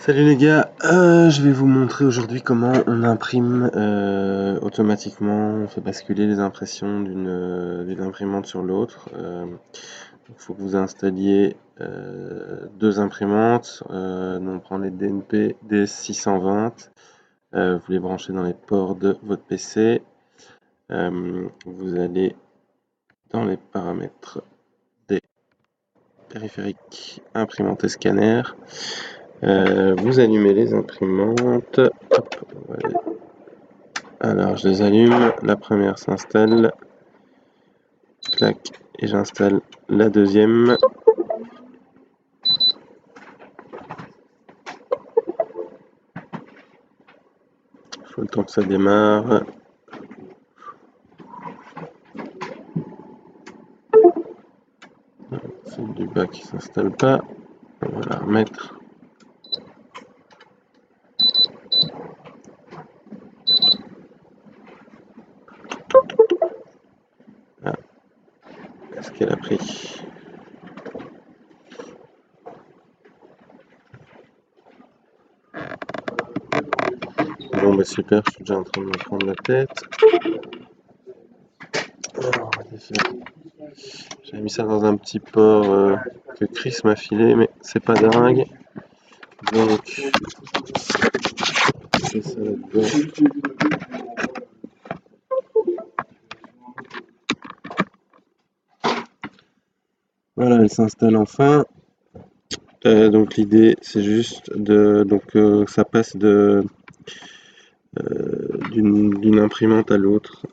Salut les gars, je vais vous montrer aujourd'hui comment on imprime automatiquement, on fait basculer les impressions d'une imprimante sur l'autre. Il faut que vous installiez deux imprimantes, on prend les DNP DS620, vous les branchez dans les ports de votre PC, vous allez dans les paramètres des périphériques imprimante et scanner. Vous allumez les imprimantes. Hop, voilà. Alors je les allume. La première s'installe. Clac. Et j'installe la deuxième. Il faut le temps que ça démarre. Celle du bas qui s'installe pas. On va la remettre. Ah. Est-ce qu'elle a pris? Bon bah super, je suis déjà en train de me prendre la tête. Alors, j'avais mis ça dans un petit port que Chris m'a filé, mais c'est pas dingue. Donc, c'est ça là-dedans. Voilà, elle s'installe enfin. Donc l'idée, c'est juste de ça passe d'une imprimante à l'autre.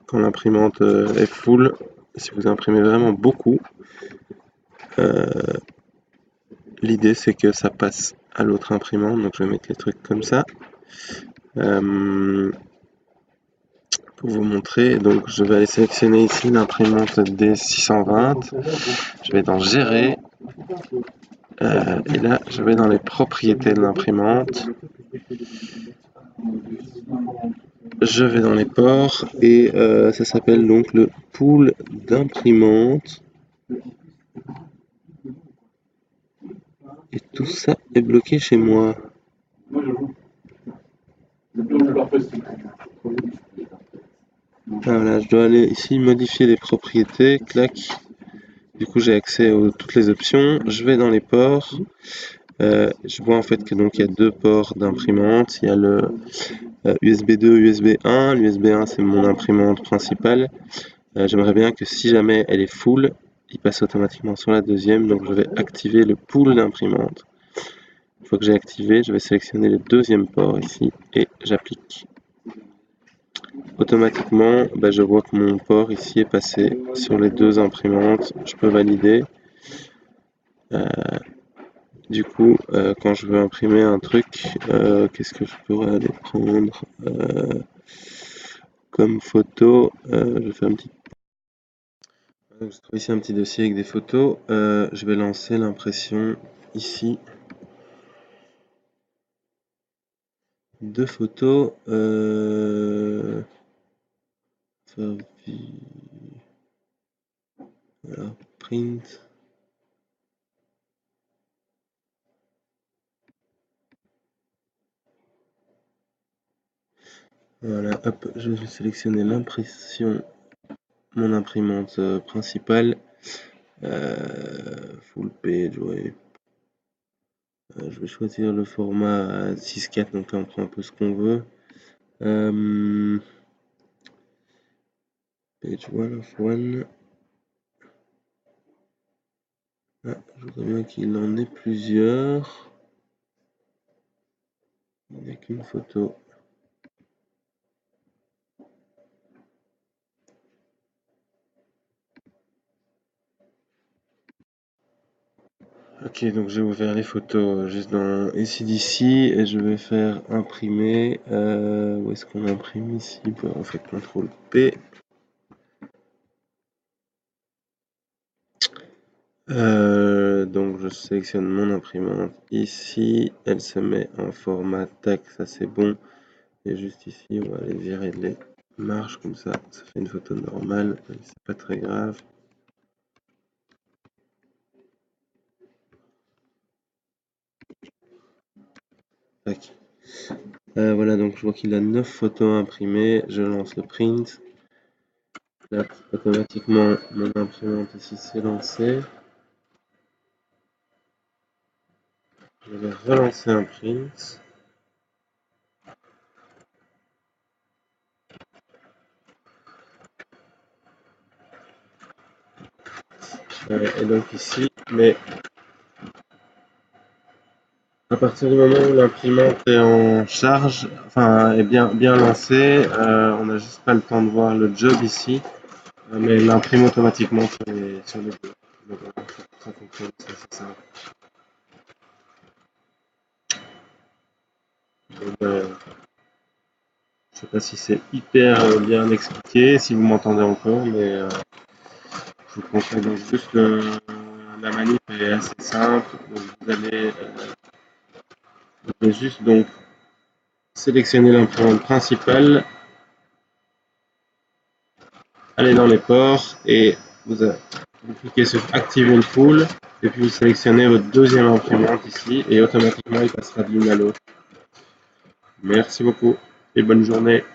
Quand l'imprimante est full, si vous imprimez vraiment beaucoup, l'idée c'est que ça passe à l'autre imprimante. Donc je vais mettre les trucs comme ça. Pour vous montrer, donc je vais aller sélectionner ici l'imprimante D620. Je vais dans Gérer. Et là, je vais dans les propriétés de l'imprimante. Je vais dans les ports et ça s'appelle donc le pool d'imprimantes. Et tout ça est bloqué chez moi. Voilà, je dois aller ici modifier les propriétés, clac. Du coup, j'ai accès à toutes les options. Je vais dans les ports. Je vois en fait que donc il y a deux ports d'imprimante. Il y a le USB 2, USB 1. L'USB 1, c'est mon imprimante principale. J'aimerais bien que si jamais elle est full, il passe automatiquement sur la deuxième. Donc je vais activer le pool d'imprimantes. Une fois que j'ai activé, je vais sélectionner le deuxième port ici et j'applique. Automatiquement, je vois que mon port ici est passé sur les deux imprimantes. Je peux valider. Du coup, quand je veux imprimer un truc, qu'est-ce que je pourrais aller prendre comme photo? Je fais un petit. Donc, je trouve ici un petit dossier avec des photos. Je vais lancer l'impression ici. Deux photos. Voilà, print. Voilà, hop, je vais sélectionner l'impression, mon imprimante principale. Full page, ouais. Je vais choisir le format 6.4, donc là on prend un peu ce qu'on veut. Page 1 of 1. Ah, je voudrais bien qu'il en ait plusieurs. Il n'y a qu'une photo. Ok, donc j'ai ouvert les photos juste dans ACDC et je vais faire imprimer. Où est-ce qu'on imprime ici? On fait CTRL P. Donc je sélectionne mon imprimante ici, elle se met en format tac, ça c'est bon. Et juste ici, on va aller virer les marges comme ça fait une photo normale, c'est pas très grave. Tac. Voilà, donc je vois qu'il a 9 photos imprimées. Je lance le print. Là, automatiquement, mon imprimante ici s'est lancée. Je vais relancer un print. Et donc ici, mais à partir du moment où l'imprimante est en charge, enfin est bien lancée, on n'a juste pas le temps de voir le job ici, mais il imprime automatiquement sur les deux. Donc voilà, ça fonctionne, c'est simple. Donc, je sais pas si c'est hyper bien expliqué, si vous m'entendez encore, mais je vous conseille donc juste la manip est assez simple. Donc vous allez juste donc sélectionner l'imprimante principale, aller dans les ports et vous cliquez sur Activer une pool et puis vous sélectionnez votre deuxième imprimante ici et automatiquement il passera de l'une à l'autre. Merci beaucoup et bonne journée.